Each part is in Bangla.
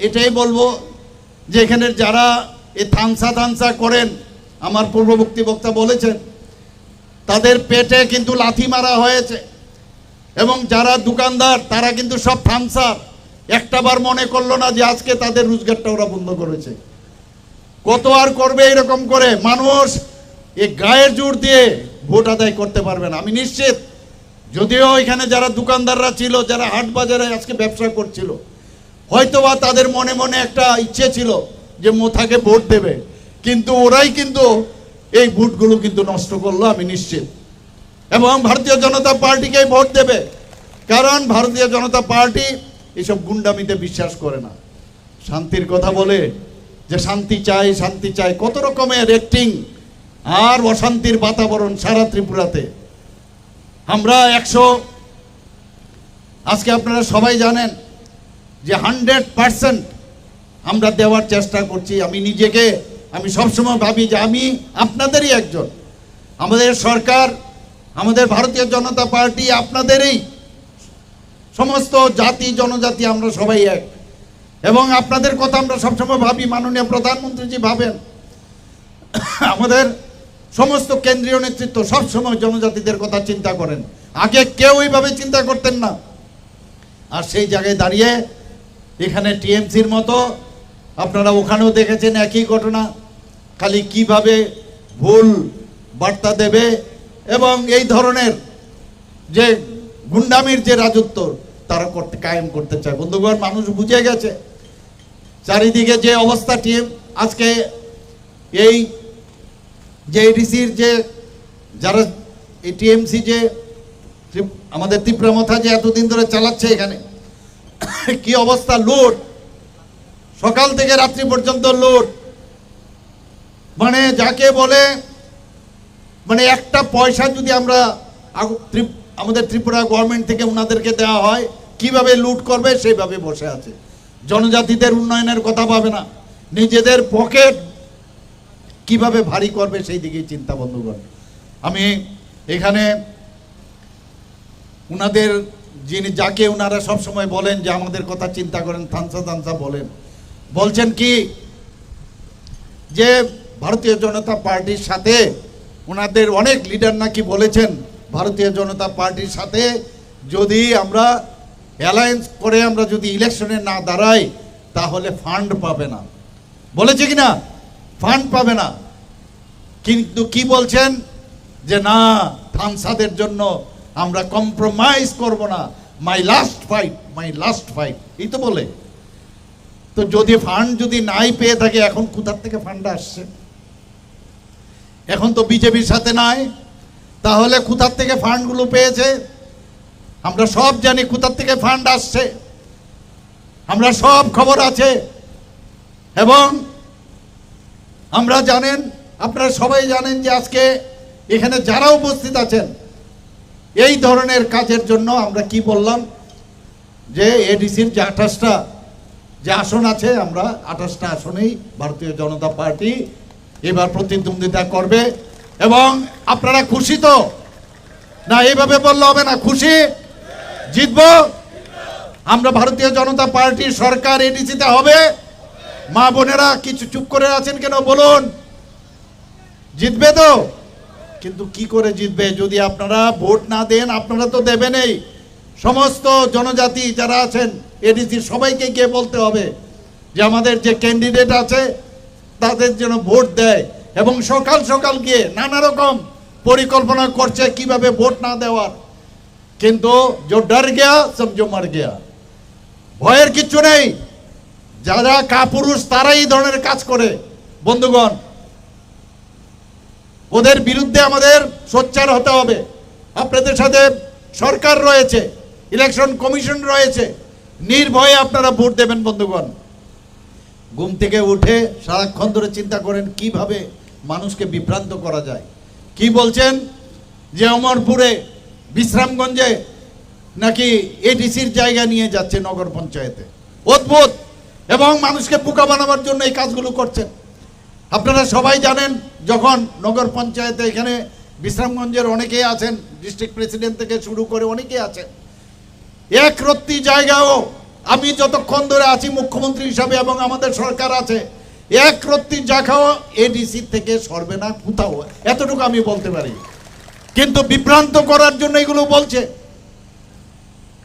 এটাই বলবো যে এখানে যারা এই থানসা করেন, আমার পূর্ববর্তী বক্তা বলেছেন, তাদের পেটে কিন্তু লাথি মারা হয়েছে। এবং যারা দোকানদার তারা কিন্তু সব থানসার, একটাবার মনে করলো না যে আজকে তাদের রোজগারটা ওরা বন্ধ করেছে। কত আর করবে এরকম করে? মানুষ এই গায়ের জোর দিয়ে ভোট আদায় করতে পারবে না আমি নিশ্চিত। যদিও এখানে যারা দোকানদাররা ছিল, যারা হাট বাজারে আজকে ব্যবসা করছিল, হয়তোবা তাদের মনে মনে একটা ইচ্ছে ছিল যে মোথাকে ভোট দেবে, কিন্তু ওরাই কিন্তু এই ভোটগুলো কিন্তু নষ্ট করলো আমি নিশ্চিত। এবং ভারতীয় জনতা পার্টিকেই ভোট দেবে, কারণ ভারতীয় জনতা পার্টি এসব গুন্ডামিতে বিশ্বাস করে না। শান্তির কথা বলে যে শান্তি চাই শান্তি চাই, কত রকমের অ্যাক্টিং আর অশান্তির বাতাবরণ সারা ত্রিপুরাতে। আমরা 100, আজকে আপনারা সবাই জানেন যে 100% আমরা দেওয়ার চেষ্টা করছি। আমি নিজেকে আমি সবসময় ভাবি যে আমি আপনাদেরই একজন। আমাদের সরকার, আমাদের ভারতীয় জনতা পার্টি আপনাদেরই, সমস্ত জাতি জনজাতি আমরা সবাই এক। এবং আপনাদের কথা আমরা সবসময় ভাবি, মাননীয় প্রধানমন্ত্রীজি ভাবেন, আমাদের সমস্ত কেন্দ্রীয় নেতৃত্ব সবসময় জনজাতিদের কথা চিন্তা করেন। আগে কেউ এইভাবে চিন্তা করতেন না। আর সেই জায়গায় দাঁড়িয়ে এখানে টিএমসির মতো, আপনারা ওখানেও দেখেছেন একই ঘটনা, খালি কিভাবে ভুল বার্তা দেবে এবং এই ধরনের যে গুন্ডামির যে রাজত্ব তারা কায়েম করতে চায়। বন্ধুগণ, মানুষ বুঝে গেছে চারিদিকে যে অবস্থা। আজকে এই যে এডিসির যে যারা এই টিএমসি যে আমাদের তীব্রমথা যে এতদিন ধরে চালাচ্ছে, এখানে কি অবস্থা, লুট, সকাল থেকে রাত্রি পর্যন্ত লুট। মানে যাকে বলে, মানে একটা পয়সা যদি আমরা আমাদের ত্রিপুরা গভর্নমেন্ট থেকে ওনাদেরকে দেওয়া হয়, কিভাবে লুট করবে সেইভাবে বসে আছে। জনজাতিদের উন্নয়নের কথা ভাবে না, নিজেদের পকেট কিভাবে ভারী করবে সেই দিকেই চিন্তা। বন্ধুগণ, আমি এখানে উনাদের যাকে ওনারা সবসময় বলেন যে আমাদের কথা চিন্তা করেন, থানসা বলছেন কি যে ভারতীয় জনতা পার্টির সাথে ওনাদের অনেক লিডার নাকি বলেছেন ভারতীয় জনতা পার্টির সাথে যদি আমরা অ্যালায়েন্স করে আমরা যদি ইলেকশনে না দাঁড়াই তাহলে ফান্ড পাবে না, বলেছে কি না? ফান্ড পাবে না। কিন্তু কি বলছেন যে না, থানসাদের জন্য আমরা কম্প্রোমাইজ করব না, মাই লাস্ট ফাইট এই তো বলে। তো যদি ফান্ড যদি নাই পেয়ে থাকে, এখন কোথার থেকে ফান্ড আসছে? এখন তো বিজেপির সাথে নাই, তাহলে কোথার থেকে ফান্ডগুলো পেয়েছে? আমরা সব জানি কোথার থেকে ফান্ড আসছে, আমরা সব খবর আছে। এবং আমরা জানেন, আপনারা সবাই জানেন যে আজকে এখানে যারা উপস্থিত আছেন এই ধরনের কাজের জন্য আমরা কি বললাম যে এডিসির যে 28টা যে আসন আছে, আমরা 28টা আসনেই ভারতীয় জনতা পার্টি এবার প্রতিদ্বন্দ্বিতা করবে। এবং আপনারা খুশি তো? না, এইভাবে বললে হবে না, খুশি? জিতবো আমরা, ভারতীয় জনতা পার্টির সরকার এডিসিতে হবে। মা বোনেরা কিছু চুপ করে আছেন কেন বলুন? জিতবে তো? কিন্তু কি করে জিতবে যদি আপনারা ভোট না দেন? আপনারা তো দেবেনই। সমস্ত জনজাতি যারা আছেন এডিসি সবাইকে গিয়ে বলতে হবে যে আমাদের যে ক্যান্ডিডেট আছে তাদের যেন ভোট দেয়। এবং সকাল সকাল গিয়ে নানা রকম পরিকল্পনা করছে কিভাবে ভোট না দেওয়ার। কিন্তু যে ডর গিয়া সমঝো মর গিয়া, ভয়ের কিচ্ছু নেই। যারা কাপুরুষ তারাই এই ধরনের কাজ করে। বন্ধুগণ, ওদের বিরুদ্ধে আমাদের সোচ্চার হতে হবে। আপনাদের সাথে সরকার রয়েছে, ইলেকশন কমিশন রয়েছে, নির্ভয়ে আপনারা ভোট দেবেন। বন্ধুগণ, ঘুম থেকে উঠে সারাক্ষণ ধরে চিন্তা করেন কিভাবে মানুষকে বিভ্রান্ত করা যায়। কি বলছেন যে অমরপুরে বিশ্রামগঞ্জে নাকি এডিসির জায়গা নিয়ে যাচ্ছে নগর পঞ্চায়েতে, অদ্ভুত। এবং মানুষকে বোকা বানাবার জন্য এই কাজগুলো করছেন। আপনারা সবাই জানেন যখন নগর পঞ্চায়েতে এখানে বিশ্রামগঞ্জের অনেকেই আছেন, ডিস্ট্রিক্ট প্রেসিডেন্ট থেকে শুরু করে অনেকেই আছেন, এক রত্তি জায়গাও আমি যতক্ষণ ধরে আছি মুখ্যমন্ত্রী হিসাবে এবং আমাদের সরকার আছে, এক রত্তি জায়গাও এডিসি থেকে সরবে না কোথাও, এতটুকু আমি বলতে পারি। কিন্তু বিভ্রান্ত করার জন্য এগুলো বলছে।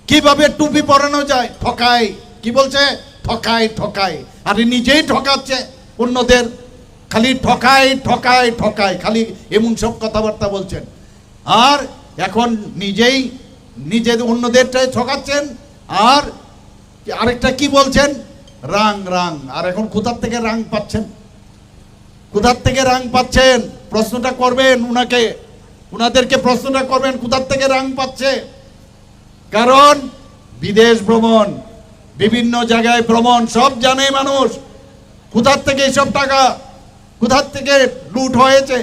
কিভাবে টুপি পরানো যায়, ঠকায়, কি বলছে, ঠকায় ঠকায়, আর নিজেই ঠকাচ্ছে অন্যদের, খালি ঠকায় ঠকায় ঠকায়, খালি এমন সব কথাবার্তা বলছেন। আর এখন নিজেই অন্যদেরটাই ঠকাচ্ছেন। আর আরেকটা কি বলছেন, রাং রাং। আর এখন কোথার থেকে রাং পাচ্ছেন, কোথার থেকে রাং পাচ্ছেন? প্রশ্নটা করবেন উনাদেরকে প্রশ্নটা করবেন, কোথার থেকে রাং পাচ্ছে? কারণ বিদেশ ভ্রমণ, বিভিন্ন জায়গায় ভ্রমণ, সব জানে মানুষ কোথার থেকে এসব টাকা, কোথার থেকে লুট হয়েছে।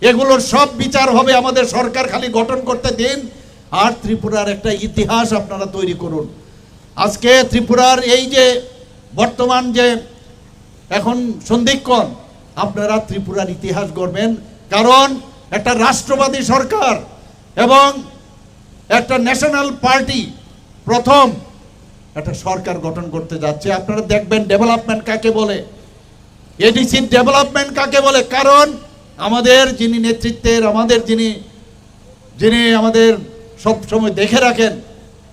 এগুলোর সব বিচার হবে। আমাদের সরকার খালি গঠন করতে দিন, আর ত্রিপুরার একটা ইতিহাস আপনারা তৈরি করুন। আজকে ত্রিপুরার এই যে বর্তমান যে এখন সন্ধিক্ষণ, আপনারা ত্রিপুরার ইতিহাস গড়বেন। কারণ একটা রাষ্ট্রবাদী সরকার এবং একটা ন্যাশনাল পার্টি প্রথম একটা সরকার গঠন করতে যাচ্ছে। আপনারা দেখবেন ডেভেলপমেন্ট কাকে বলে, এডিসি ডেভেলপমেন্ট কাকে বলে। কারণ আমাদের যিনি নেতৃত্বের, আমাদের যিনি আমাদের সব সময় দেখে রাখেন,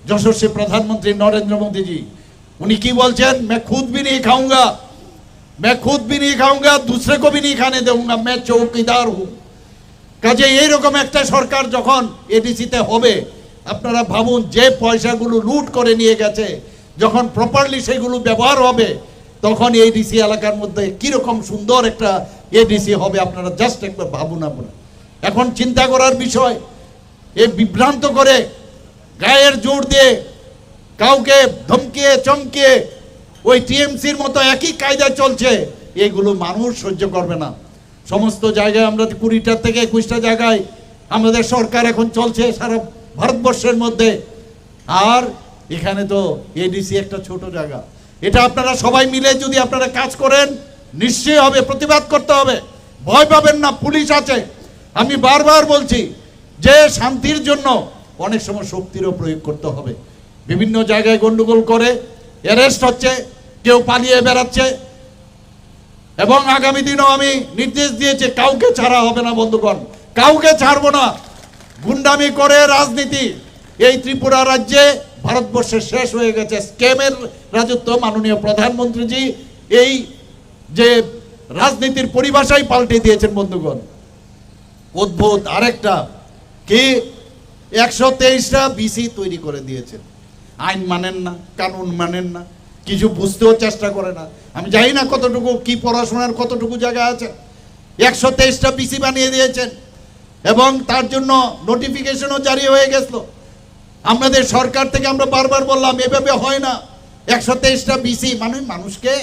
যশস্বী প্রধানমন্ত্রী নরেন্দ্র মোদীজি, উনি কি বলছেন, मैं खुद भी नहीं खाऊंगा दूसरे को भी नहीं खाने दूंगा, मैं चौकीदार हूं। কাজে এইরকম একটা সরকার যখন এডিসিতে হবে, আপনারা ভাবুন যে পয়সাগুলো লুট করে নিয়ে গেছে, যখন প্রপারলি সেগুলো ব্যবহার হবে, তখন এডিসি এলাকার মধ্যে কিরকম সুন্দর একটা এডিসি হবে, আপনারা জাস্ট একবার ভাবুন। আপনারা এখন চিন্তা করার বিষয়। এ বিভ্রান্ত করে গায়ের জোর দিয়ে কাউকে ধমকিয়ে চমকিয়ে ওই টিএমসির মতো একই কায়দায় চলছে, এগুলো মানুষ সহ্য করবে না। সমস্ত জায়গায় আমরা 20টা থেকে 21টা জায়গায় আমাদের সরকার এখন চলছে সারা ভারতবর্ষের মধ্যে। আর এখানে তো এডিসি একটা ছোট জায়গা। এটা আপনারা সবাই মিলে যদি আপনারা কাজ করেন, নিশ্চয়ই হবে, প্রতিবাদ করতে হবে, ভয় পাবেন না, পুলিশ আছে। আমি বারবার বলছি যে শান্তির জন্য অনেক সময় শক্তিরও প্রয়োগ করতে হবে। বিভিন্ন জায়গায় গন্ডগোল করে অ্যারেস্ট হচ্ছে, কেউ পালিয়ে বেড়াচ্ছে, এবং আগামী দিনও আমি নির্দেশ দিয়েছি কাউকে ছাড়া হবে না বন্ধুগণ, কাউকে ছাড়বো না। গুন্ডামি করে রাজনীতি এই ত্রিপুরা রাজ্যে ভারতবর্ষে শেষ হয়ে গেছে। স্ক্যামের রাজত্ব। মাননীয় প্রধানমন্ত্রীজি এই যে রাজনীতির পরিভাষাই পাল্টে দিয়েছেন বন্ধুগণ। অদ্ভুত আরেকটা কি, 123টা বিসি তৈরি করে দিয়েছেন। আইন মানেন না, কানুন মানেন না, কিছু বুঝতেও চেষ্টা করে না। আমি জানি না কতটুকু কি পড়াশোনার কতটুকু জায়গা আছে। 123টা বিসি বানিয়ে দিয়েছেন এবং তার জন্য নোটিফিকেশনও জারি হয়ে গেছিল। আমাদের সরকার থেকে আমরা বারবার বললাম এভাবে হয় না। 123টা বিসি মানুষকে